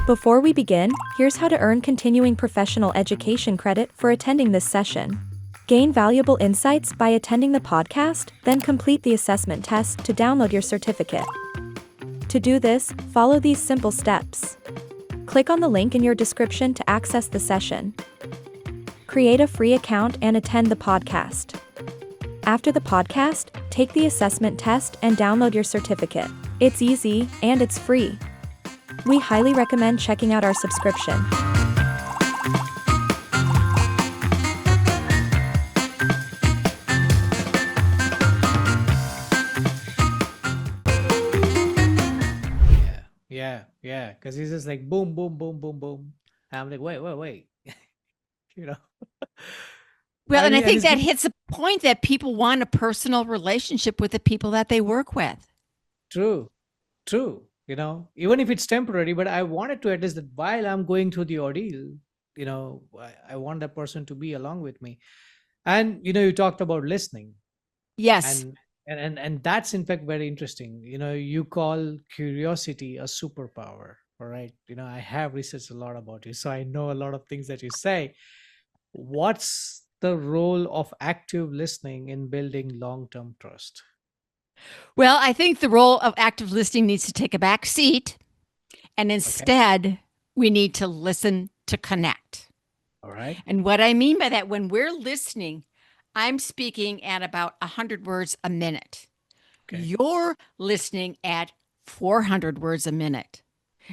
Before we begin, here's how to earn continuing professional education credit for attending this session. Gain valuable insights by attending the podcast, then complete the assessment test to download your certificate. To do this, follow these simple steps. Click on the link in your description to access the session. Create a free account and attend the podcast. After the podcast, take the assessment test and download your certificate. It's easy, and it's free. We highly recommend checking out our subscription. Yeah. Because he's just like boom, boom, boom, boom, boom. And I'm like, wait. you know. Well, and I think it's that hits a point that people want a personal relationship with the people that they work with. true. Even if it's temporary, but I wanted to at least that while I'm going through the ordeal, I want that person to be along with me. And you talked about listening, Yes. and that's in fact very interesting. You call curiosity a superpower. All right. I have researched a lot about you, so I know a lot of things that you say. What's the role of active listening in building long-term trust? Well, I think the role of active listening needs to take a back seat, and instead we need to listen to connect. All right. And what I mean by that, when we're listening, I'm speaking at about 100 words a minute. Okay. You're listening at 400 words a minute.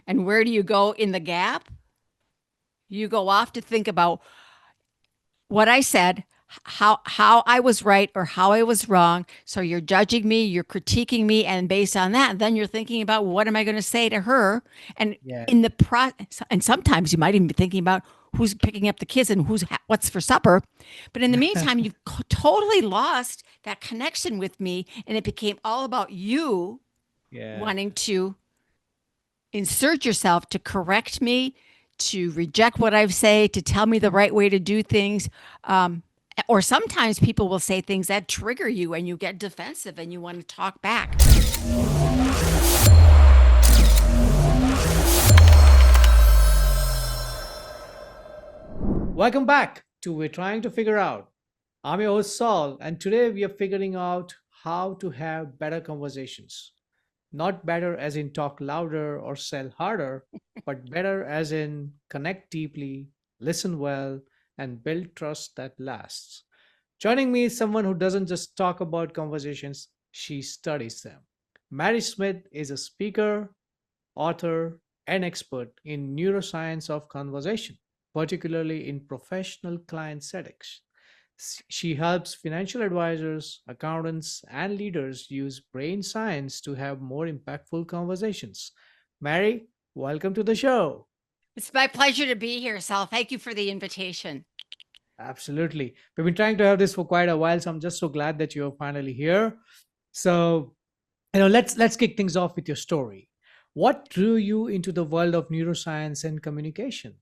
And where do you go in the gap? You go off to think about what I said, how I was right or how I was wrong. So you're judging me, you're critiquing me, and based on that, then you're thinking about what am I going to say to her? And Yeah. in the process, and sometimes you might even be thinking about who's picking up the kids and what's for supper. But in the meantime, you've totally lost that connection with me, and it became all about you Yeah. wanting to insert yourself to correct me, to reject what I say, to tell me the right way to do things. Or sometimes people will say things that trigger you and you get defensive and you want to talk back. Welcome back to We're Trying to Figure Out. I'm your host Saul, and today we are figuring out how to have better conversations. Not better as in talk louder or sell harder, but better as in connect deeply, listen well, and build trust that lasts. Joining me is someone who doesn't just talk about conversations, she studies them. Mary Schmid is a speaker, author, and expert in neuroscience of conversation, particularly in professional client settings. She helps financial advisors, accountants, and leaders use brain science to have more impactful conversations. Mary, welcome to the show. It's my pleasure to be here, Sal. Thank you for the invitation. Absolutely. We've been trying to have this for quite a while, so I'm just so glad that you're finally here. So, let's kick things off with your story. What drew you into the world of neuroscience and communication?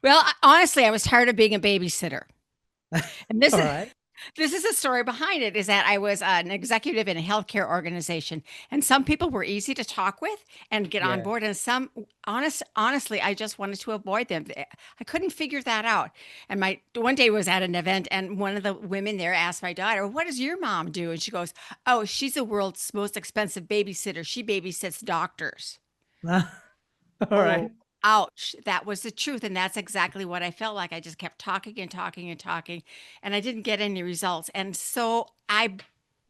Well, honestly, I was tired of being a babysitter. And this All is right. this is a story behind it, is that I was an executive in a healthcare organization, and some people were easy to talk with and get on Yeah. board, and some honestly, I just wanted to avoid them. I couldn't figure that out. And my one day was at an event, and one of the women there asked my daughter, "What does your mom do?" And she goes, "Oh, she's the world's most expensive babysitter. She babysits doctors." All right. Oh, ouch. That was the truth. And that's exactly what I felt like. I just kept talking and talking and talking, and I didn't get any results. And so I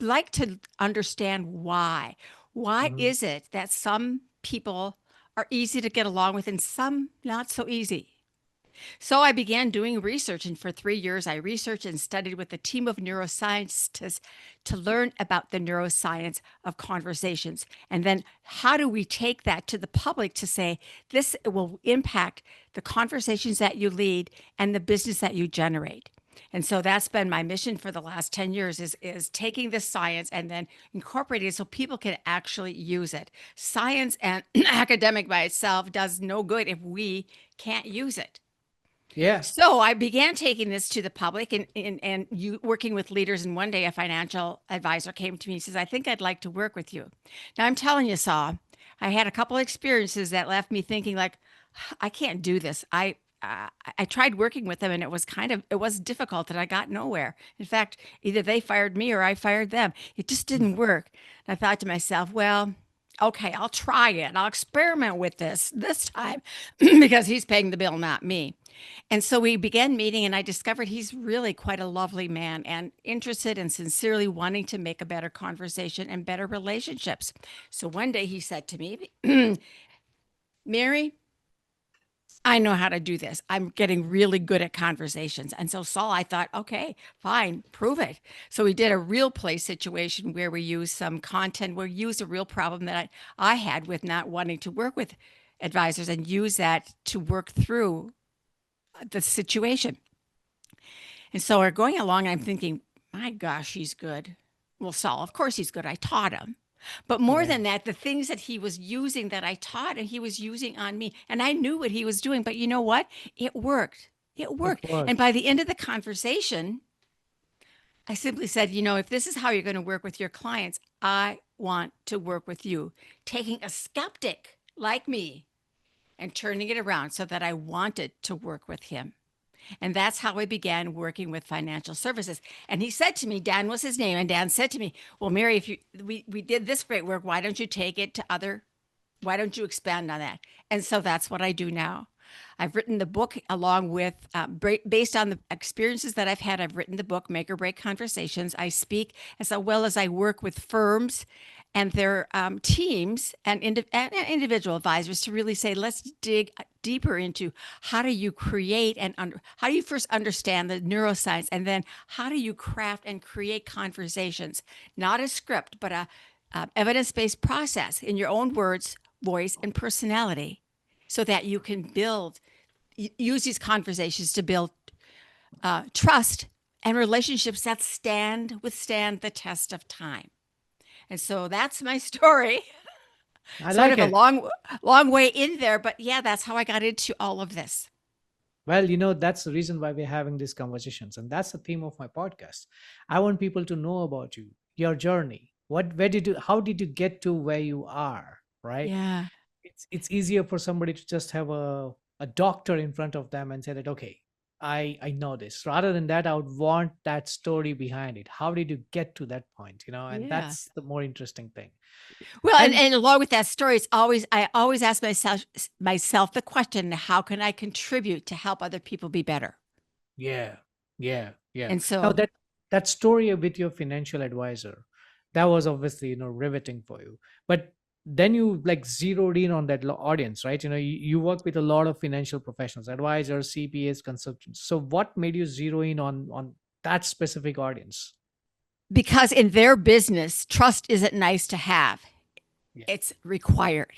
like to understand why. Why Mhm. is it that some people are easy to get along with and some not so easy? So I began doing research, and for 3 years, I researched and studied with a team of neuroscientists to learn about the neuroscience of conversations. And then, how do we take that to the public to say this will impact the conversations that you lead and the business that you generate? And so that's been my mission for the last 10 years is taking this science and then incorporating it so people can actually use it. Science and academic by itself does no good if we can't use it. Yeah. So I began taking this to the public and you working with leaders. And one day a financial advisor came to me and says, "I think I'd like to work with you." Now I'm telling you, Saw, I had a couple of experiences that left me thinking like, I can't do this. I tried working with them and it was difficult and I got nowhere. In fact, either they fired me or I fired them. It just didn't work. And I thought to myself, well, okay, I'll try it. I'll experiment with this time because he's paying the bill, not me. And so we began meeting, and I discovered he's really quite a lovely man and interested and sincerely wanting to make a better conversation and better relationships. So one day he said to me, Mary, I know how to do this. I'm getting really good at conversations. And so, Saul, I thought, okay, fine, prove it. So we did a real play situation where we used some content, we used a real problem that I had with not wanting to work with advisors and use that to work through the situation. And so we're going along, and I'm thinking, my gosh, he's good. Well, Saul, of course he's good. I taught him. But more Yeah, than that, the things that he was using that I taught him, he was using on me. And I knew what he was doing. But you know what? It worked. It it worked. And worked. by the end of the conversation, I simply said, if this is how you're going to work with your clients, I want to work with you. Taking a skeptic like me and turning it around so that I wanted to work with him. And that's how I began working with financial services. And he said to me, Dan was his name, and Dan said to me, well, Mary, if we did this great work, why don't you take it to why don't you expand on that? And so that's what I do now. I've written the book along with, based on the experiences that I've had, I've written the book, Make or Break Conversations. I speak as well as I work with firms and their teams and individual advisors to really say, let's dig deeper into how do you create and how do you first understand the neuroscience, and then how do you craft and create conversations, not a script, but a evidence-based process in your own words, voice, and personality, so that you can use these conversations to build trust and relationships that withstand the test of time. And so that's my story. I Sort like of a it. long way in there, but yeah, that's how I got into all of this. Well, that's the reason why we're having these conversations. And that's the theme of my podcast. I want people to know about you, your journey. How did you get to where you are? Right? Yeah. It's easier for somebody to just have a doctor in front of them and say that, okay, I know this. Rather than that, I would want that story behind it. How did you get to that point? And Yeah. that's the more interesting thing. Well, And and along with that story, I always ask myself the question, how can I contribute to help other people be better? yeah, yeah, yeah. And Now so that story with your financial advisor, that was obviously riveting for you. But then you like zeroed in on that audience, right? You work with a lot of financial professionals, advisors, CPAs, consultants. So what made you zero in on that specific audience? because in their business, trust isn't nice to have. Yeah, It's required.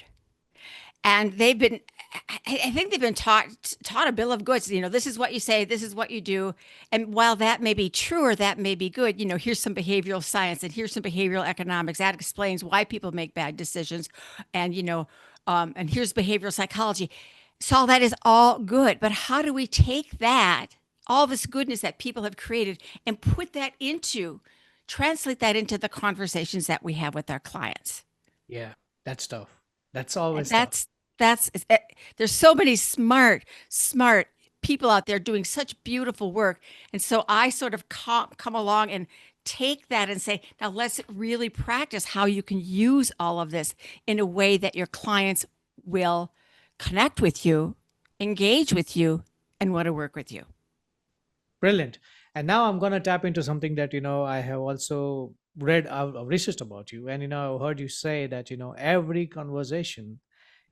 And I think they've been taught a bill of goods. This is what you say, this is what you do. And while that may be true or that may be good, here's some behavioral science and here's some behavioral economics that explains why people make bad decisions. And, and here's behavioral psychology. So all that is all good. But how do we take all this goodness that people have created, and translate that into the conversations that we have with our clients? yeah, that's tough. That's And always tough. that's there's so many smart people out there doing such beautiful work. And so I sort of come along and take that and say, now let's really practice how you can use all of this in a way that your clients will connect with you, engage with you, and want to work with you. Brilliant. And now I'm going to tap into something that, I have also read, researched about you. And, I've heard you say that, every conversation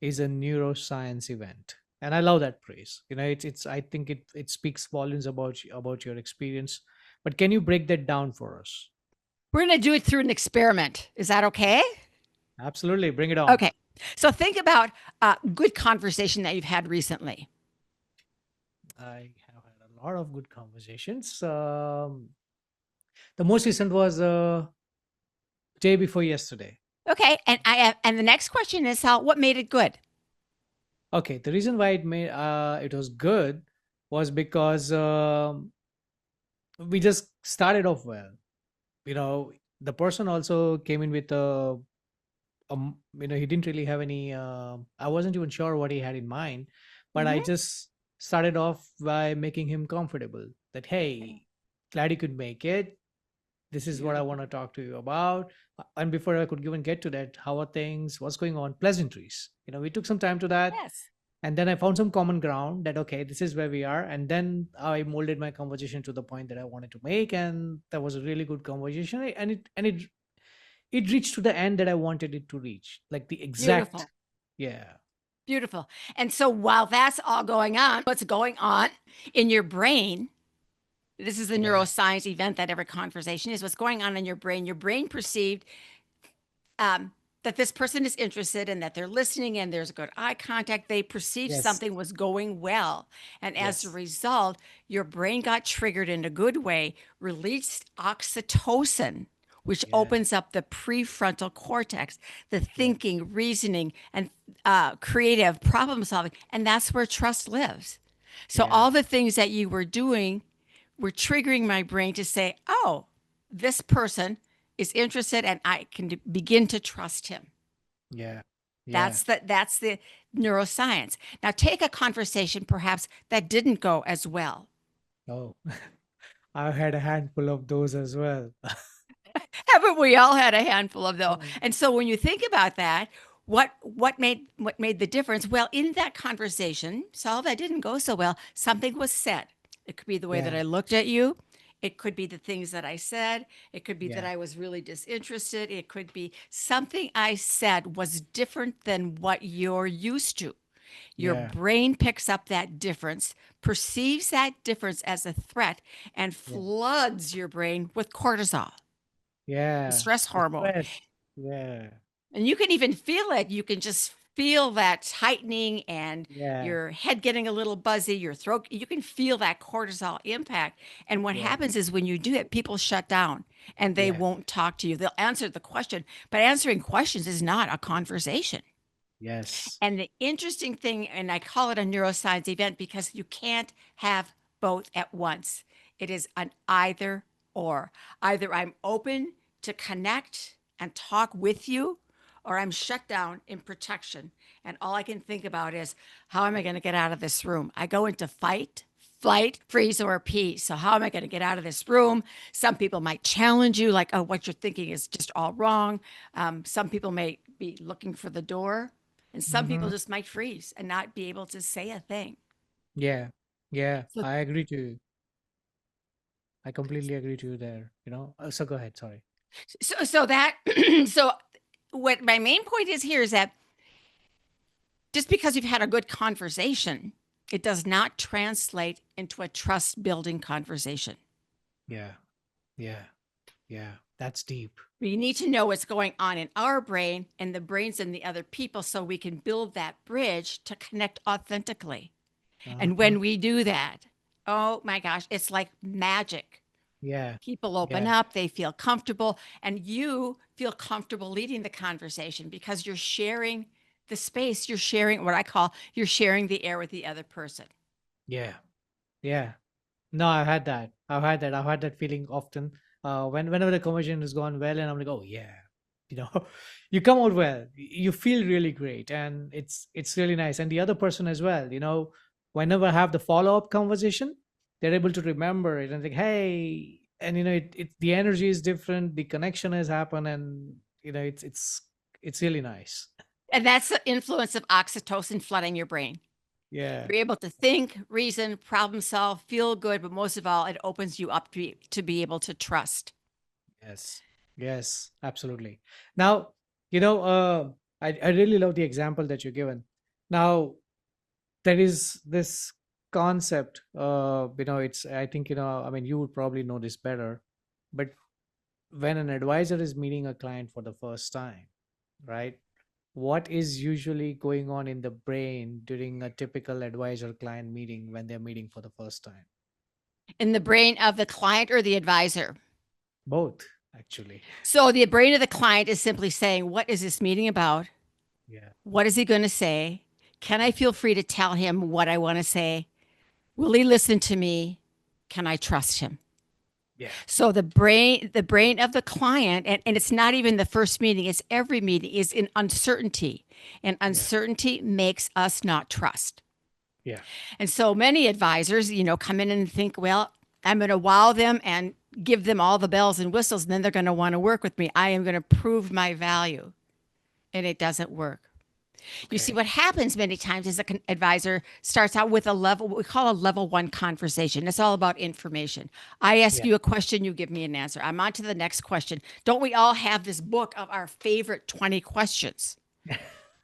is a neuroscience event. And I love that phrase. I think it speaks volumes about your experience. But can you break that down for us? We're going to do it through an experiment. Is that okay? Absolutely. Bring it on. Okay. So think about a good conversation that you've had recently. I have had a lot of good conversations. The most recent was day before yesterday. Okay, and the next question is, what made it good? Okay, the reason why it was good was because we just started off well. You know, the person also came in with he didn't really have any. I wasn't even sure what he had in mind, But I just started off by making him comfortable that, hey, glad you could make it. This is what I want Beautiful. to talk to you about. And before I could even get to that, how are things? What's going on? Pleasantries. We took some time to that. Yes. And then I found some common ground that, okay, this is where we are. And then I molded my conversation to the point that I wanted to make. And that was a really good conversation. And it reached to the end that I wanted it to reach. Like the exact, Beautiful. yeah. Beautiful. And so while that's all going on, what's going on in your brain? This is the Yeah. neuroscience event that every conversation is. What's going on in your brain? Your brain perceived that this person is interested and that they're listening and there's good eye contact. They perceived Yes. something was going well. And as a Yes. result, your brain got triggered in a good way, released oxytocin, which Yeah. opens up the prefrontal cortex, the Yeah. thinking, reasoning, and creative problem solving. And that's where trust lives. So Yeah. all the things that you were doing were triggering my brain to say, oh, this person is interested and I can begin to trust him. Yeah. Yeah. That's the neuroscience. Now take a conversation perhaps that didn't go as well. Oh, I've had a handful of those as well. Haven't we all had a handful of those? Mm. And so when you think about that, what made the difference? Well, in that conversation, Saul, that didn't go so well. Something was said. It could be the way that Yeah. I looked at you. It could be the things that I said. It could be that Yeah. I was really disinterested. It could be something I said was different than what you're used to. Your Yeah. brain picks up that difference, perceives that difference as a threat, and Yeah. floods your brain with cortisol, the Yeah. stress The hormone. stress. Yeah. And you can even feel it. You can just feel that tightening and Yeah. your head getting a little buzzy, your throat. You can feel that cortisol impact. And what Yeah. happens is when you do it, people shut down and they Yeah. won't talk to you. They'll answer the question, but answering questions is not a conversation. Yes. And the interesting thing, and I call it a neuroscience event because you can't have both at once. It is an either or. Either I'm open to connect and talk with you, or I'm shut down in protection. And all I can think about is, how am I going to get out of this room? I go into fight, flight, freeze, or peace. So, how am I going to get out of this room? Some people might challenge you, like, oh, what you're thinking is just all wrong. Some people may be looking for the door, and some people Hmm. just might freeze and not be able to say a thing. Yeah. Yeah. So, I agree to you. I completely agree to you there. So go ahead. Sorry. so that, so what my main point is here is that just because you've had a good conversation, it does not translate into a trust building conversation. Yeah. Yeah. Yeah. That's deep. We need to know what's going on in our brain and the brains in the other people so we can build that bridge to connect authentically. And Uh-huh. when we do that, oh my gosh, it's like magic. Yeah. People open Yeah. up, they feel comfortable, and you feel comfortable leading the conversation because you're sharing the space. You're sharing what I call you're sharing the air with the other person. Yeah. Yeah. No, I've had that. I've had that. I've had that feeling often. Whenever the conversation has gone well, and I'm like, oh yeah, you know, you come out well. You feel really great, and it's really nice. And the other person as well. Whenever I have the follow up conversation, they're able to remember it and think, hey, and the energy is different, the connection has happened, and it's really nice. And that's the influence of oxytocin flooding your brain. Yeah. You're able to think, reason, problem solve, feel good, but most of all, it opens you up to be able to trust. Yes. Yes. Absolutely. Now, I really love the example that you're given. Now, there is this concept. It's I think I mean you would probably know this better, but when an advisor is meeting a client for the first time, right? What is usually going on in the brain during a typical advisor client meeting when they're meeting for the first time? In the brain of the client or the advisor. Both, actually. So the brain of the client is simply saying, what is this meeting about? Yeah. What is he going to say? Can I feel free to tell him what I want to say? Will he listen to me? Can I trust him? Yeah. So the brain of the client, and it's not even the first meeting, it's every meeting, is in uncertainty. And Yeah. uncertainty makes us not trust. Yeah. And so many advisors, come in and think, well, I'm going to wow them and give them all the bells and whistles, and then they're going to want to work with me. I am going to prove my value. And it doesn't work. You see, Okay. what happens many times is an advisor starts out with a level, what we call a level one conversation. It's all about information. I ask Yeah. you a question, you give me an answer. I'm on to the next question. Don't we all have this book of our favorite 20 questions?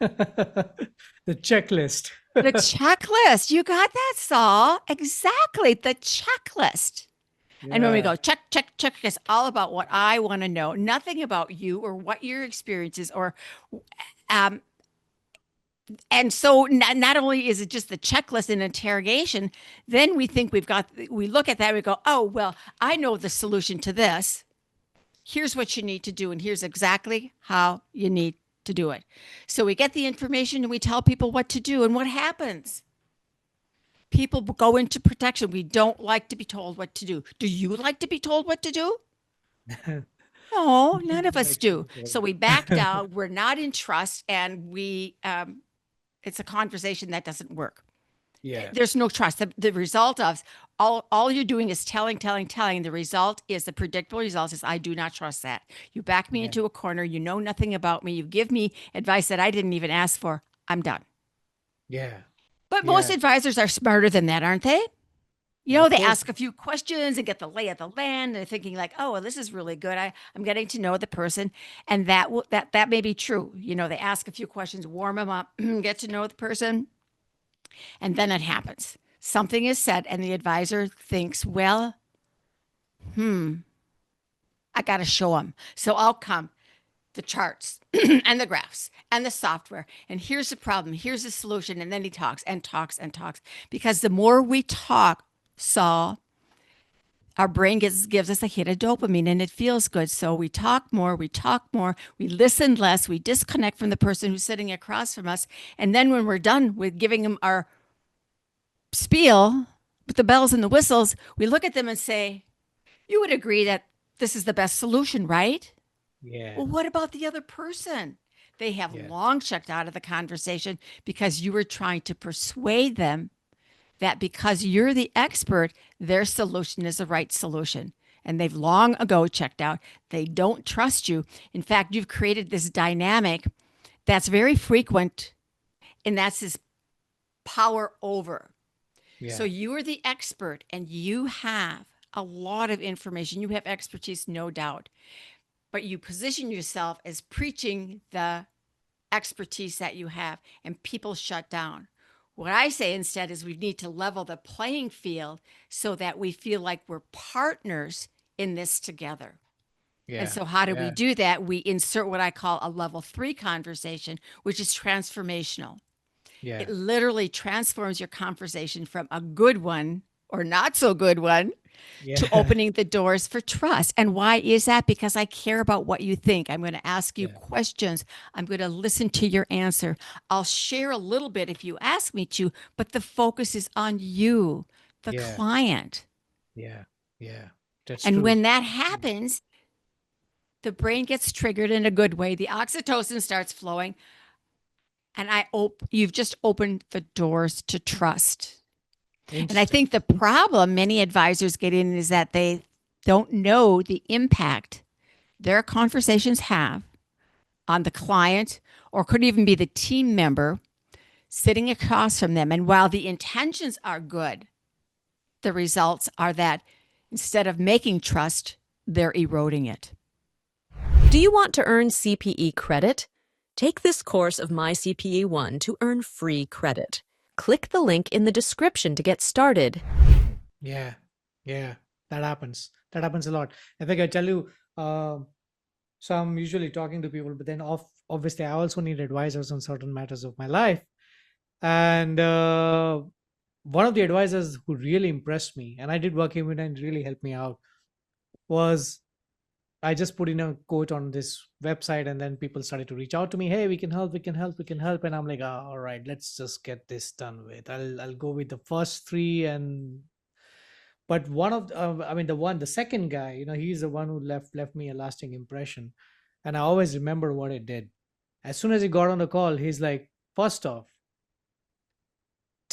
The checklist. The checklist. You got that, Saul? Exactly. The checklist. And when we Yeah. go check, check, check, it's all about what I want to know, nothing about you or what your experience is or um, and so not only is it just the checklist and interrogation, then we think we look at that and we go, oh, well, I know the solution to this. Here's what you need to do, and here's exactly how you need to do it. So we get the information and we tell people what to do, and what happens? People go into protection. We don't like to be told what to do. Do you like to be told what to do? No, none of us do. So we back down. We're not in trust, and it's a conversation that doesn't work. Yeah. There's no trust. The result of all you're doing is telling. The result is the predictable result is I do not trust that. You back me Yeah. into a corner. You know nothing about me. You give me advice that I didn't even ask for. I'm done. Yeah. But most Yeah. advisors are smarter than that, aren't they? Of They course. ask a few questions and get the lay of the land. They're thinking like, oh, well, this is really good. I'm getting to know the person. And that may be true. They ask a few questions, warm them up, get to know the person. And then it happens. Something is said, and the advisor thinks, well, I got to show them. So I'll come the charts and the graphs and the software. And here's the problem. Here's the solution. And then he talks and talks and talks. Because the more we talk, Saul, our brain gives us a hit of dopamine and it feels good. So we talk more, we listen less, we disconnect from the person who's sitting across from us. And then when we're done with giving them our spiel with the bells and the whistles, we look at them and say, you would agree that this is the best solution, right? Yeah. Well, what about the other person? They have Yeah. long checked out of the conversation because you were trying to persuade them that because you're the expert, their solution is the right solution. And they've long ago checked out. They don't trust you. In fact, you've created this dynamic that's very frequent, and that's this power over. Yeah. So you are the expert and you have a lot of information. You have expertise, no doubt. But you position yourself as preaching the expertise that you have, and people shut down. What I say instead is we need to level the playing field so that we feel like we're partners in this together. And Yeah. so, how do we Yeah. do that? We insert what I call a level 3 conversation, which is transformational. Yeah. It literally transforms your conversation from a good one or not so good one to Yeah. opening the doors for trust. And why is that? Because I care about what you think. I'm going to ask you Yeah. questions. I'm going to listen to your answer. I'll share a little bit if you ask me to, but the focus is on you, the Yeah. client. Yeah. Yeah. That's And true. when that happens, the brain gets triggered in a good way. The oxytocin starts flowing. And you've just opened the doors to trust. And I Interesting. think the problem many advisors get in is that they don't know the impact their conversations have on the client or could even be the team member sitting across from them. And while the intentions are good, the results are that instead of making trust, they're eroding it. Do you want to earn CPE credit? Take this course of MyCPE 1 to earn free credit. Click the link in the description to get started. Yeah. Yeah. That happens. That happens a lot. I think I tell you, so I'm usually talking to people, but then obviously I also need advisors on certain matters of my life. And one of the advisors who really impressed me, and I did work him in and really helped me out, was I just put in a quote on this website, and then people started to reach out to me. Hey, we can help, we can help, we can help. And I'm like, all right, let's just get this done with. I'll go with the first three, and but one of I mean the second guy, he's the one who left me a lasting impression, and I always remember what it did. As soon as he got on the call, he's like, first off,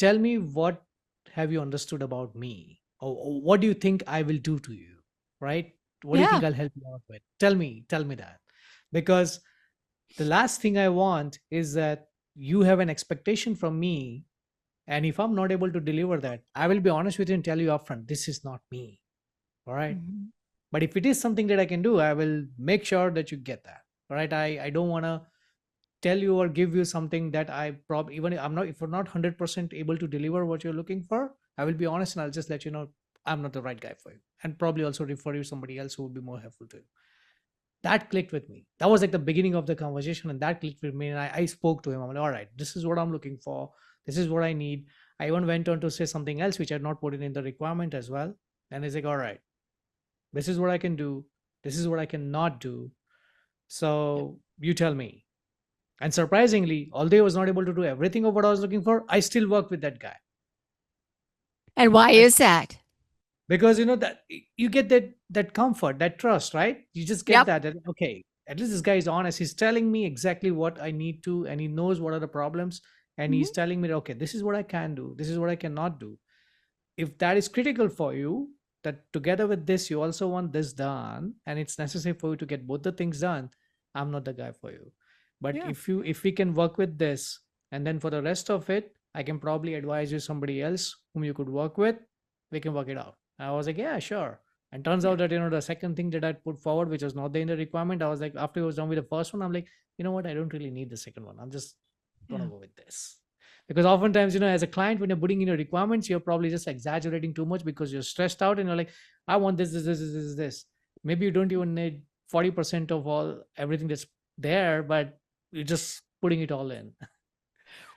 tell me, what have you understood about me? Or what do you think I will do to you? Right? What do you Yeah. think I'll help you out with? Tell me that. Because the last thing I want is that you have an expectation from me. And if I'm not able to deliver that, I will be honest with you and tell you upfront, this is not me. All right. Mhm. But if it is something that I can do, I will make sure that you get that. All right. I don't want to tell you or give you something that I probably, even if I'm not, if we're not 100% able to deliver what you're looking for, I will be honest and I'll just let you know I'm not the right guy for you, and probably also refer you somebody else who would be more helpful to you. That clicked with me. That was like the beginning of the conversation, and that clicked with me. And I spoke to him. I'm like, all right, this is what I'm looking for. This is what I need. I even went on to say something else which I had not put it in the requirement as well. And he's like, all right, this is what I can do. This is what I cannot do. So you tell me. And surprisingly, although I was not able to do everything of what I was looking for, I still worked with that guy. And why I is that? Because you know that you get that comfort, that trust, right? You just get Yep. that okay, at least this guy is honest, he's telling me exactly what I need to, and he knows what are the problems, and Mhm. he's telling me, okay, this is what I can do, this is what I cannot do. If that is critical for you, that together with this you also want this done, and it's necessary for you to get both the things done, I'm not the guy for you. But Yeah. if we can work with this, and then for the rest of it I can probably advise you somebody else whom you could work with, we can work it out. I was like, yeah, sure. And turns Yeah. out that, the second thing that I put forward, which was not there in the requirement, I was like, after I was done with the first one, I'm like, you know what, I don't really need the second one, I'm just gonna Yeah. go with this. Because oftentimes, as a client, when you're putting in your requirements, you're probably just exaggerating too much because you're stressed out and you're like, I want this. Maybe you don't even need 40% of all everything that's there, but you're just putting it all in.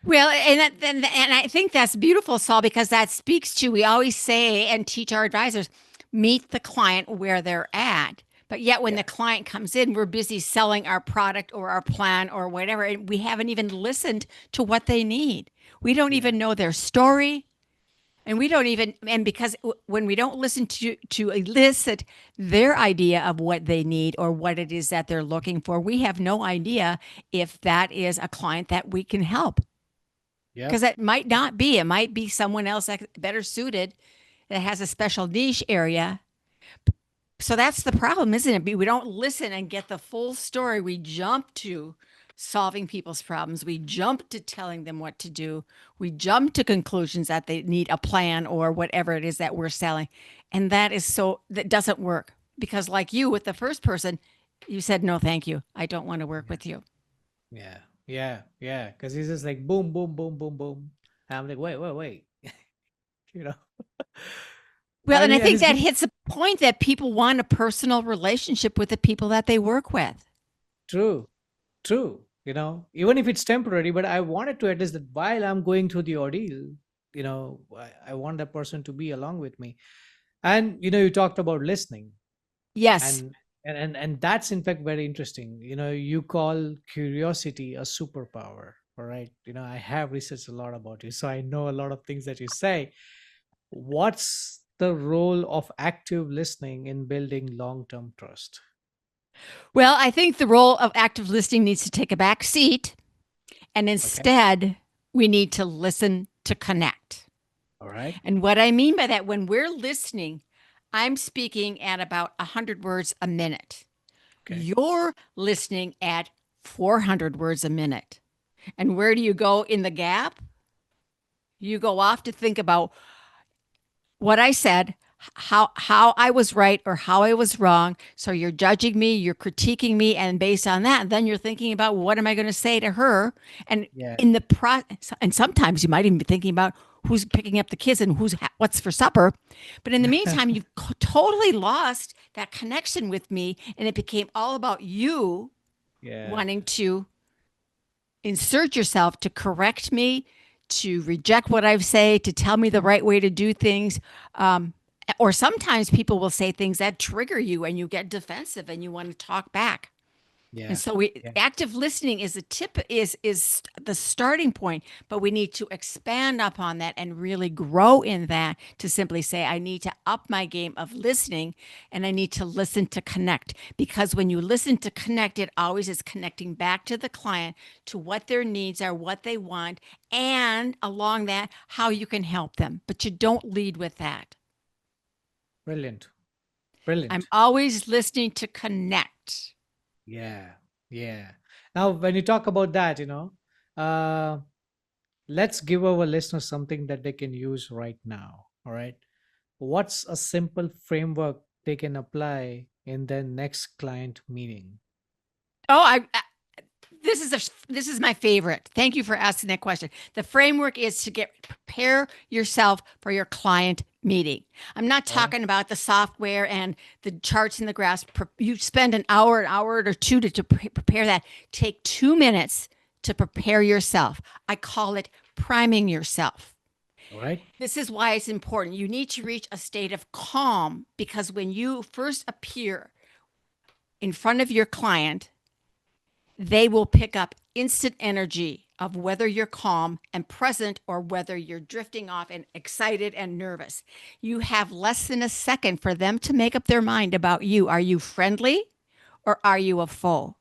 Well, and I think that's beautiful, Saul, because that speaks to, we always say and teach our advisors, meet the client where they're at. But yet when Yeah. the client comes in, we're busy selling our product or our plan or whatever, and we haven't even listened to what they need. We don't Yeah. even know their story. And we don't even, and because when we don't listen to elicit their idea of what they need or what it is that they're looking for, we have no idea if that is a client that we can help. Because Yep. that might not be. It might be someone else that's better suited that has a special niche area. So that's the problem, isn't it? We don't listen and get the full story. We jump to solving people's problems. We jump to telling them what to do. We jump to conclusions that they need a plan or whatever it is that we're selling. And that doesn't work because, like you with the first person, you said, no, thank you. I don't want to work Yeah. with you. Yeah. Yeah. Yeah. Because he's just like boom, boom, boom, boom, boom. And I'm like, wait. you know. Well, I and I mean, and think it's that hits a point that people want a personal relationship with the people that they work with. true. True. Even if it's temporary, but I wanted to at least that while I'm going through the ordeal, I want that person to be along with me. And you talked about listening, Yes. and that's in fact very interesting. You call curiosity a superpower. All right. I have researched a lot about you, so I know a lot of things that you say. What's the role of active listening in building long-term trust? Well, I think the role of active listening needs to take a back seat, and Okay. instead, we need to listen to connect. All right. And what I mean by that, when we're listening, I'm speaking at about 100 words a minute. Okay. You're listening at 400 words a minute. And where do you go in the gap? You go off to think about what I said, how I was right or how I was wrong. So you're judging me, you're critiquing me, and based on that, then you're thinking about what am I going to say to her, and Yeah. in the and sometimes you might even be thinking about who's picking up the kids and what's for supper. But in the meantime, you've totally lost that connection with me, and it became all about you Yeah. wanting to insert yourself to correct me, to reject what I say, to tell me the right way to do things. Or sometimes people will say things that trigger you and you get defensive and you want to talk back. Yeah. And so Yeah. active listening is is the starting point, but we need to expand upon that and really grow in that to simply say, I need to up my game of listening and I need to listen to connect. Because when you listen to connect, it always is connecting back to the client, to what their needs are, what they want, and along that, how you can help them. But you don't lead with that. Brilliant. I'm Brilliant. always listening to connect. Yeah. Yeah. Now, when you talk about that, uh, let's give our listeners something that they can use right now. All right. What's a simple framework they can apply in their next client meeting? Oh, this is my favorite. Thank you for asking that question. The framework is to prepare yourself for your client meeting. I'm not All right. talking about the software and the charts and the graphs. You spend an hour or two to prepare that. Take 2 minutes to prepare yourself. I call it priming yourself. All right. This is why it's important. You need to reach a state of calm because when you first appear in front of your client, they will pick up instant energy of whether you're calm and present or whether you're drifting off and excited and nervous. You have less than a second for them to make up their mind about you. Are you friendly or are you a foe?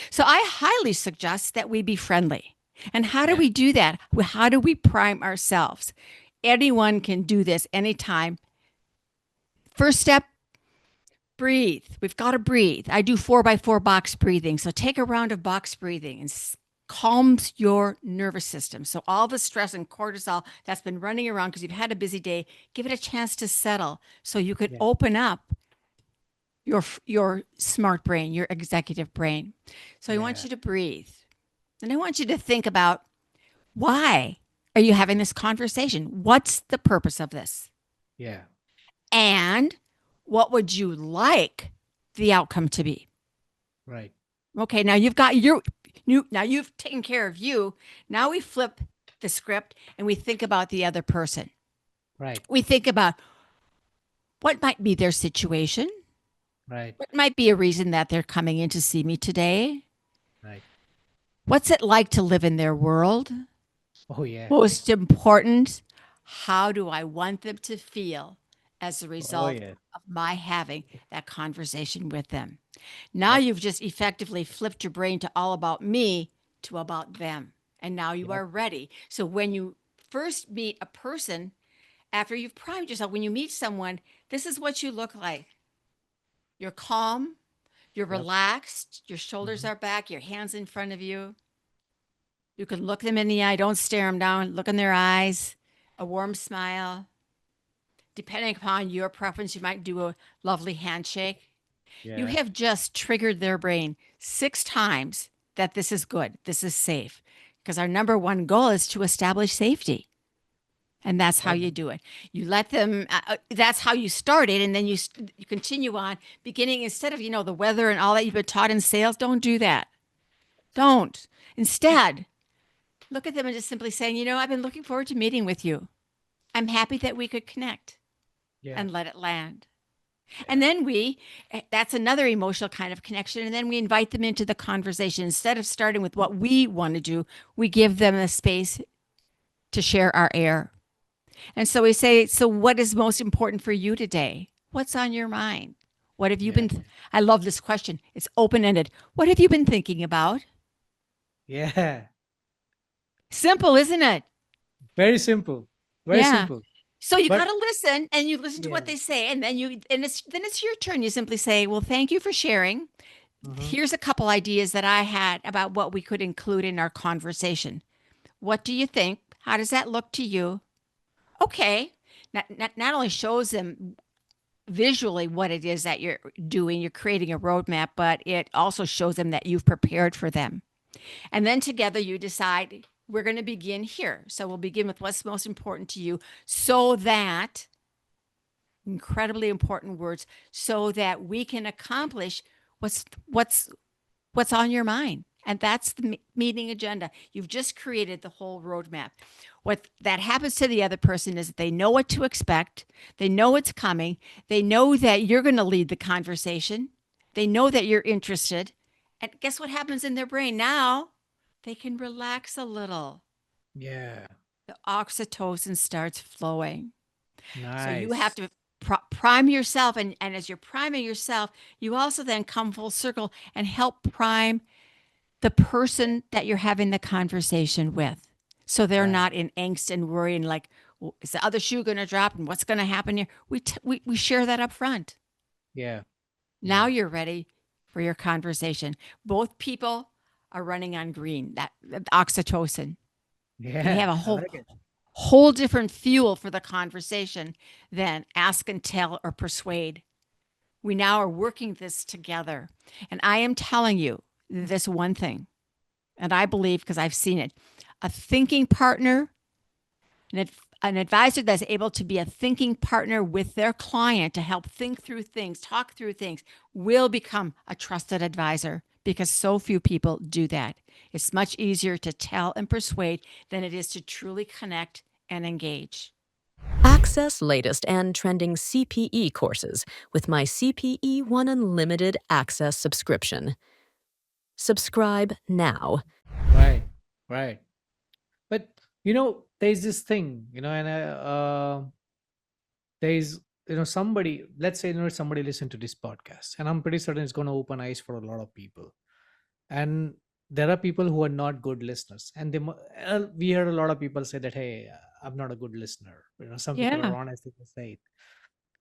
So I highly suggest that we be friendly. And how do Yeah. we do that? How do we prime ourselves? Anyone can do this anytime. First step, breathe. We've got to breathe. I do 4x4 box breathing. So take a round of box breathing and calms your nervous system. So all the stress and cortisol that's been running around because you've had a busy day, give it a chance to settle so you could Yeah. open up your smart brain, your executive brain. So I want Yeah. you to breathe. And I want you to think about, why are you having this conversation? What's the purpose of this? Yeah. And what would you like the outcome to be? Right. Okay, now now you've taken care of you. Now we flip the script and we think about the other person. Right. We think about what might be their situation. Right. What might be a reason that they're coming in to see me today? Right. What's it like to live in their world? Oh, yeah. Most important, how do I want them to feel as a Oh, result yeah. of my having that conversation with them? Now Yep. you've just effectively flipped your brain to all about me to about them. And now you Yep. are ready. So when you first meet a person, after you've primed yourself, when you meet someone, this is what you look like. You're calm, you're Yep. relaxed, your shoulders Mhm. are back, your hands in front of you. You can look them in the eye, don't stare them down, look in their eyes, a warm smile. Depending upon your preference, you might do a lovely handshake. You Yeah. have just triggered their brain 6 times that this is good, this is safe. Because our number one goal is to establish safety. And that's how Yep. you do it. You let them, that's how you started. And then you continue on beginning, instead of, the weather and all that you've been taught in sales, don't do that. Don't. Instead, look at them and just simply saying, I've been looking forward to meeting with you. I'm happy that we could connect, Yeah. and let it land. And then that's another emotional kind of connection. And then we invite them into the conversation. Instead of starting with what we want to do, we give them a space to share our air. And so we say, so what is most important for you today? What's on your mind? What have you Yeah. I love this question. It's open-ended. What have you been thinking about? Yeah. Simple, isn't it? Very simple. Very Yeah. simple. So you got But to listen, and you listen to yeah. what they say, and then it's your turn. You simply say, "Well, thank you for sharing. Mhm. Here's a couple ideas that I had about what we could include in our conversation. What do you think? How does that look to you?" Okay. Not only shows them visually what it is that you're doing, you're creating a roadmap, but it also shows them that you've prepared for them. And then together you decide, we're going to begin here. So we'll begin with what's most important to you, so that, incredibly important words, so that we can accomplish what's on your mind. And that's the meeting agenda. You've just created the whole roadmap. What that happens to the other person is that they know what to expect. They know it's coming. They know that you're going to lead the conversation. They know that you're interested, And guess what happens in their brain? Now they can relax a little. Yeah. The oxytocin starts flowing. So you have Nice. to prime yourself. And as you're priming yourself, you also then come full circle and help prime the person that you're having the conversation with. So they're Right. not in angst and worry and like, well, is the other shoe going to drop and what's going to happen here? We share that up front. Yeah. Now Yeah. you're ready for your conversation. Both people are running on green, that oxytocin. They have Yeah. a I like it. whole different fuel for the conversation than ask and tell or persuade. We now are working this together. And I am telling you this one thing, and I believe because I've seen it, a thinking partner, an advisor that's able to be a thinking partner with their client to help think through things, talk through things, will become a trusted advisor because so few people do that. It's much easier to tell and persuade than it is to truly connect and engage. Access latest and trending CPE courses with my CPE One Unlimited Access subscription. Subscribe now. Right. Right. But there's this thing, and there's somebody, let's say, somebody listen to this podcast, and I'm pretty certain it's going to open eyes for a lot of people. And there are people who are not good listeners, and we heard a lot of people say that, hey, I'm not a good listener. Some people are Yeah. honest, they say it.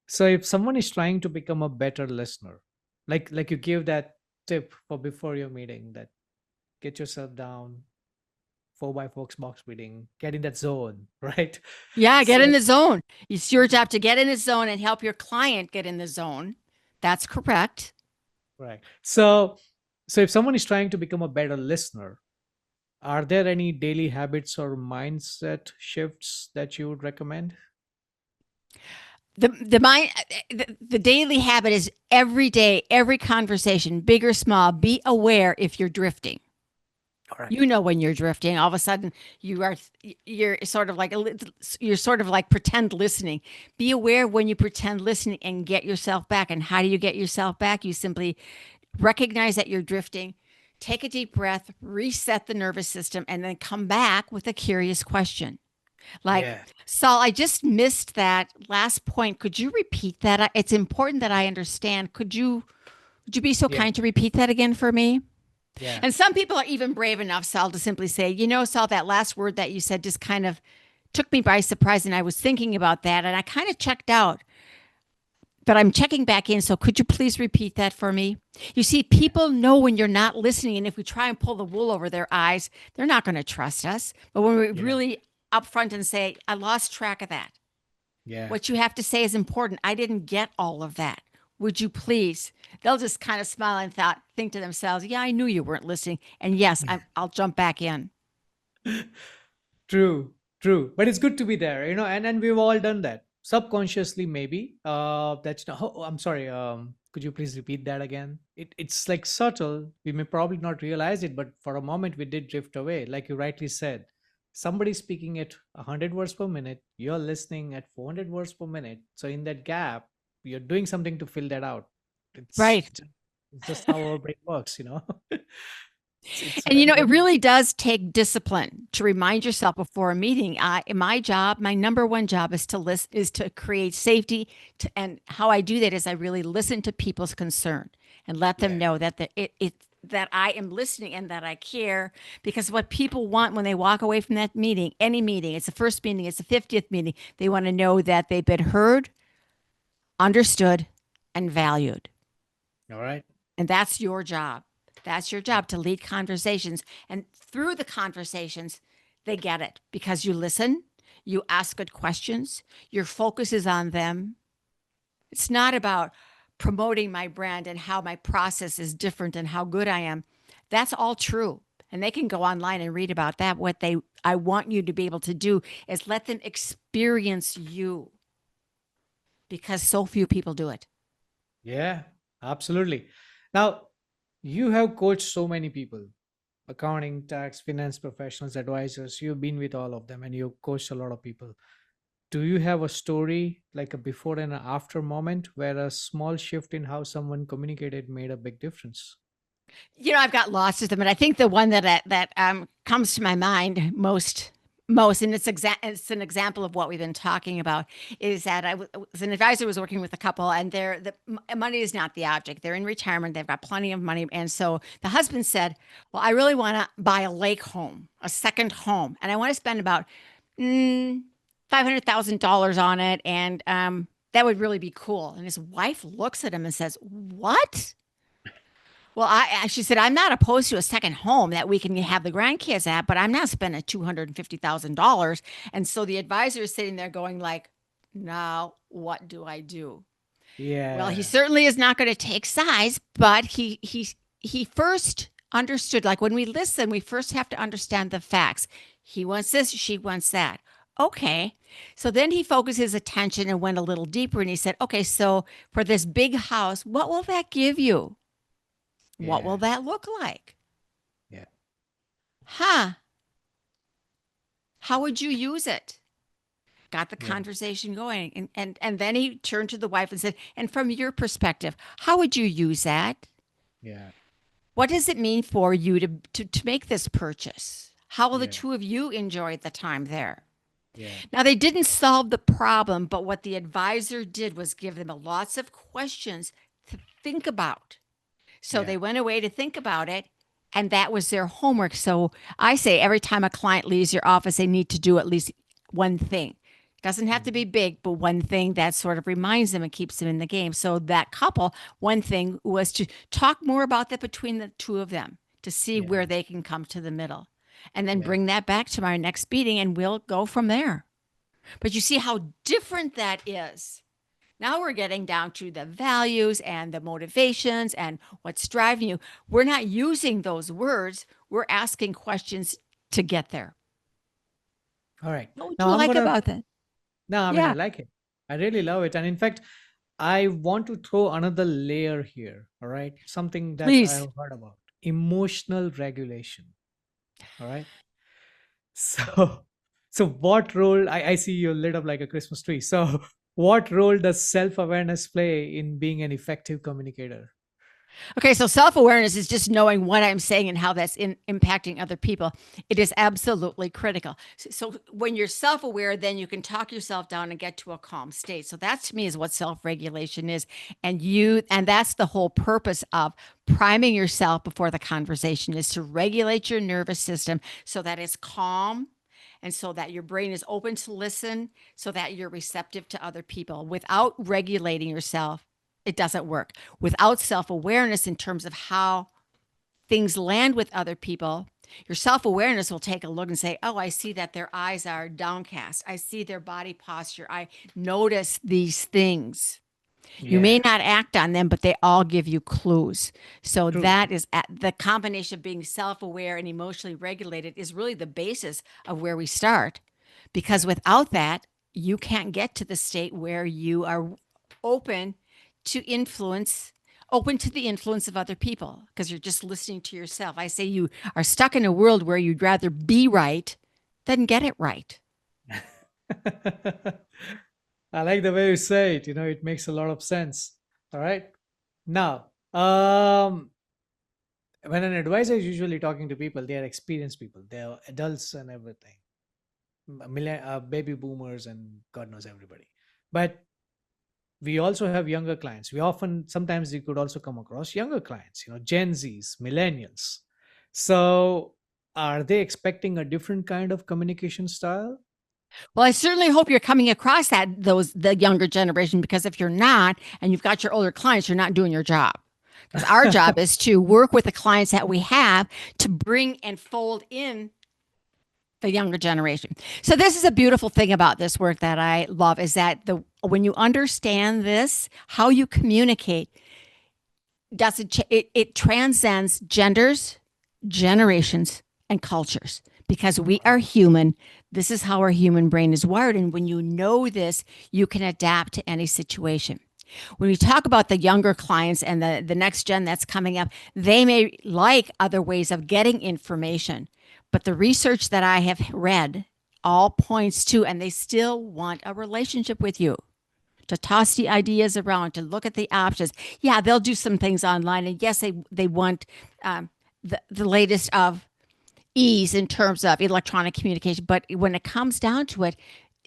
So if someone is trying to become a better listener, like you give that tip for before your meeting, that get yourself down, 4x4 box meeting, get in that zone, right? Yeah, get in So the zone. It's your job to get in the zone and help your client get in the zone. That's correct. right. So if someone is trying to become a better listener, are there any daily habits or mindset shifts that you would recommend? The mind the daily habit is every day, every conversation, big or small, be aware if you're drifting. Correct. You know when you're drifting, all of a sudden you're sort of like you're sort of like pretend listening. Be aware when you pretend listening and get yourself back. And how do you get yourself back? You simply recognize that you're drifting, take a deep breath, reset the nervous system, and then come back with a curious question. Like, Yeah. Saul, I just missed that last point. Could you repeat that? It's important that I understand. Would you be so Yeah. kind to repeat that again for me? Yeah. And some people are even brave enough, Saul, to simply say, Saul, that last word that you said just kind of took me by surprise. And I was thinking about that and I kind of checked out, but I'm checking back in. So could you please repeat that for me? You see, people know when you're not listening. And if we try and pull the wool over their eyes, they're not going to trust us. But when we Yeah. really upfront and say, I lost track of that. Yeah. What you have to say is important. I didn't get all of that. Would you please? They'll just kind of smile and think to themselves, yeah, I knew you weren't listening. And yes, I'll jump back in. True, true. But it's good to be there, and we've all done that subconsciously, maybe. That's oh, I'm sorry. Could you please repeat that again? It's like subtle. We may probably not realize it, but for a moment we did drift away. Like you rightly said, somebody's speaking at 100 words per minute. You're listening at 400 words per minute. So in that gap, you're doing something to fill that out. It's Right. it's just how our brain works. It's And very, it very. really does take discipline to remind yourself before a meeting. My job, my number one job is to list is to create safety. And how I do that is I really listen to people's concern and let them Yeah. know that that I am listening and that I care. Because what people want when they walk away from that meeting, any meeting, it's the first meeting, it's the 50th meeting, they want to know that they've been heard, understood, and valued. All right. And that's your job. That's your job to lead conversations. And through the conversations, they get it because you listen, you ask good questions, your focus is on them. It's not about promoting my brand and how my process is different and how good I am. That's all true. And they can go online and read about that. I want you to be able to do is let them experience you because so few people do it. Yeah, absolutely. Now, you have coached so many people, accounting, tax, finance professionals, advisors. You've been with all of them and you've coached a lot of people. Do you have a story, like a before and an after moment, where a small shift in how someone communicated made a big difference? I've got lots of them, and I think the one that comes to my mind most, and it's an example of what we've been talking about, is that was an advisor was working with a couple, and money is not the object. They're in retirement, they've got plenty of money, and so the husband said, "Well, I really want to buy a lake home, a second home, and I want to spend about $500,000 on it, and that would really be cool." And his wife looks at him and says, "What?" Well, she said, "I'm not opposed to a second home that we can have the grandkids at, but I'm not spending $250,000." And so the advisor is sitting there going like, "Now what do I do?" Well, he Yeah. certainly is not going to take sides, but he first understood, like when we listen, we first have to understand the facts. He wants this, she wants that. Okay. So then he focused his attention and went a little deeper, and he said, "Okay, so for this big house, what will that give you? What will Yeah. that look like? Yeah. Huh? How would you use it?" Got the Yeah. conversation going. And then he turned to the wife and said, "And from your perspective, how would you use that? Yeah. What does it mean for you to make this purchase? How will the Yeah. two of you enjoy the time there?" Yeah. Now, they didn't solve the problem, but what the advisor did was give them lots of questions to think about. So Yeah. they went away to think about it, and that was their homework. So I say every time a client leaves your office, they need to do at least one thing. It doesn't have to be Mhm. big, but one thing that sort of reminds them and keeps them in the game. So that couple, one thing was to talk more about that between the two of them to see where Yeah. they can come to the middle. And then Yeah. bring that back to our next meeting, and we'll go from there. But you see how different that is. Now we're getting down to the values and the motivations and what's driving you. We're not using those words. We're asking questions to get there. All right. What would Now you I'm like gonna. about that? No, I mean I Yeah, like it. I really love it, and in fact, I want to throw another layer here. All right, something that I please. have heard about: emotional regulation. All right. So, so what role? I see you lit up like a Christmas tree. So, what role does self-awareness play in being an effective communicator? Okay, so self awareness is just knowing what I'm saying and how that's impacting other people. It is absolutely critical. So when you're self aware, then you can talk yourself down and get to a calm state. So that to me is what self regulation is, and that's the whole purpose of priming yourself before the conversation is to regulate your nervous system so that it's calm. And so that your brain is open to listen, so that you're receptive to other people. Without regulating yourself, it doesn't work. Without self awareness in terms of how things land with other people, your self awareness will take a look and say, "Oh, I see that their eyes are downcast. I see their body posture. I notice these things." You may Yeah, not act on them, but they all give you clues. So true. that is the combination of being self aware and emotionally regulated is really the basis of where we start. Because Yeah, without that, you can't get to the state where you are open to influence, open to the influence of other people, because you're just listening to yourself. I say you are stuck in a world where you'd rather be right than get it right. I like the way you say it. It makes a lot of sense. All right. Now, when an advisor is usually talking to people, they are experienced people. They are adults and everything, baby boomers and God knows everybody. But we also have younger clients. Sometimes we could also come across younger clients, Gen Zs, millennials. So are they expecting a different kind of communication style? Well, I certainly hope you're coming across the younger generation, because if you're not and you've got your older clients, you're not doing your job. Because our job is to work with the clients that we have to bring and fold in the younger generation. So this is a beautiful thing about this work that I love, is that the when you understand this, how you communicate it transcends genders, generations, and cultures, because we are human. This is how our human brain is wired, and when you know this, you can adapt to any situation. When we talk about the younger clients and the next gen that's coming up, they may like other ways of getting information, but the research that I have read all points to, and they still want a relationship with you. to toss the ideas around, to look at the options. Yeah, they'll do some things online, and yes, they want the latest of ease in terms of electronic communication. But when it comes down to it,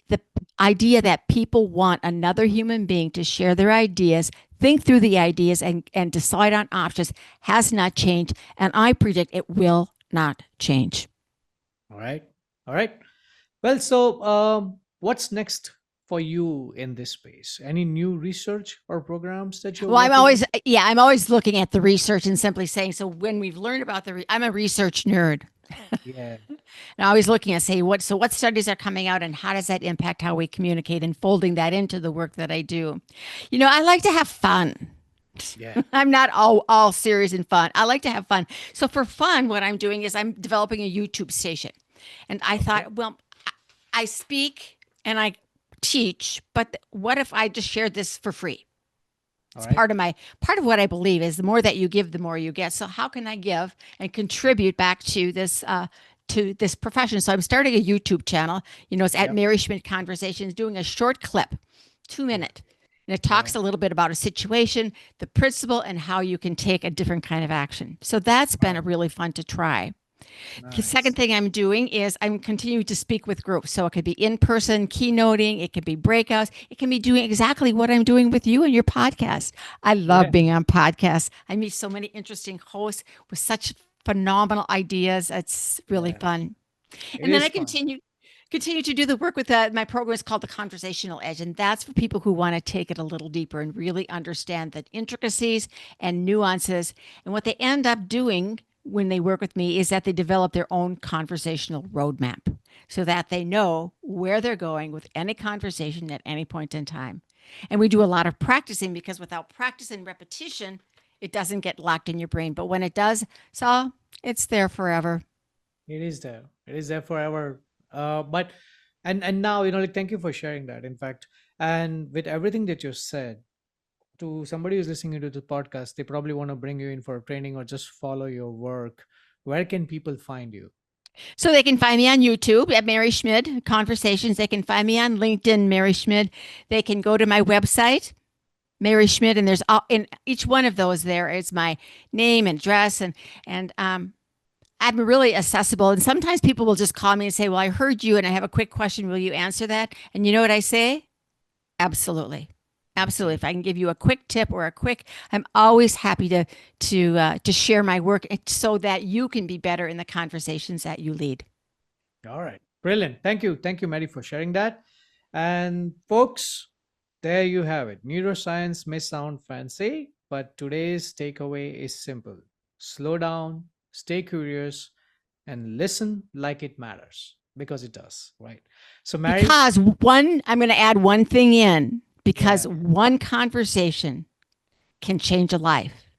the idea that people want another human being to share their ideas, think through the ideas, and decide on options has not changed. And I predict it will not change. All right. All right. Well, so what's next for you in this space? Any new research or programs that you're Well, working on? I'm always looking at the research and simply saying, so when we've learned about I'm a research nerd. Yeah. And I'm always looking at what studies are coming out and how does that impact how we communicate, and folding that into the work that I do. I like to have fun. Yeah. I'm not all serious and fun. I like to have fun. So for fun, what I'm doing is I'm developing a YouTube station. And I thought, well, I speak and I teach, but what if I just shared this for free? All It's right. part of what I believe is the more that you give, the more you get. So how can I give and contribute back to this profession? So I'm starting a YouTube channel. It's at Yep. Mary Schmid Conversations, doing a short clip, 2 minute. And it talks a little bit about a situation, the principle, and how you can take a different kind of action. So that's been a really fun to try. The second thing I'm doing is I'm continuing to speak with groups. So it could be in-person keynoting, it could be breakouts, it can be doing exactly what I'm doing with you and your podcast. I love Yeah. being on podcasts. I meet so many interesting hosts with such phenomenal ideas. It's really Yeah. fun. It And then is I fun. continue to do the work with my program is called the Conversational Edge, and that's for people who want to take it a little deeper and really understand the intricacies and nuances. And what they end up doing when they work with me is that they develop their own conversational roadmap so that they know where they're going with any conversation at any point in time. And we do a lot of practicing, because without practice and repetition, it doesn't get locked in your brain. But when it does, so it's there forever. It is there. It is there forever. But and now, like, thank you for sharing that. In fact, and with everything that you said, to somebody who's listening to the podcast, they probably want to bring you in for a training or just follow your work. Where can people find you? So they can find me on YouTube at Mary Schmid Conversations. They can find me on LinkedIn, Mary Schmid. They can go to my website, Mary Schmid, and there's in each one of those there is my name and address, and I'm really accessible. And sometimes people will just call me and say, "Well, I heard you, and I have a quick question. Will you answer that?" And you know what I say? Absolutely. Absolutely. If I can give you a quick tip or I'm always happy to share my work so that you can be better in the conversations that you lead. All right. Brilliant. Thank you, Mary, for sharing that. And folks, there you have it. Neuroscience may sound fancy, but today's takeaway is simple. Slow down, stay curious, and listen like it matters, because it does, right? So, Mary, Because I'm going to add one thing in, because yeah, one conversation can change a life.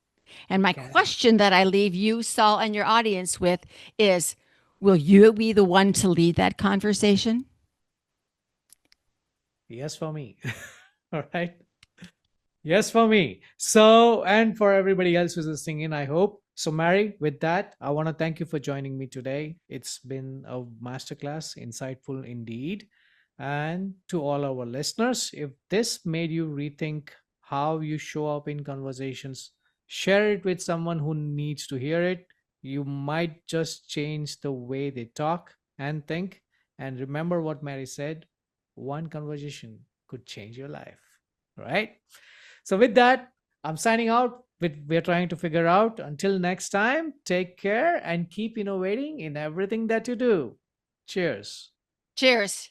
And my can. question that I leave you, Saul, and your audience with is, will you be the one to lead that conversation? Yes, for me. All right. Yes, for me. So, and for everybody else who's listening in, I hope. So, Mary, with that, I want to thank you for joining me today. It's been a masterclass, insightful indeed. And to all our listeners, if this made you rethink how you show up in conversations, share it with someone who needs to hear it. You might just change the way they talk and think. And remember what Mary said, one conversation could change your life. Right? So, with that, I'm signing out. We're trying to figure out. Until next time, take care and keep innovating in everything that you do. Cheers. Cheers.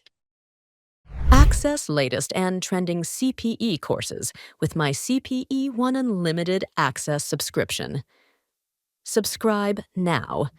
Access latest and trending CPE courses with my CPE One Unlimited Access subscription. Subscribe now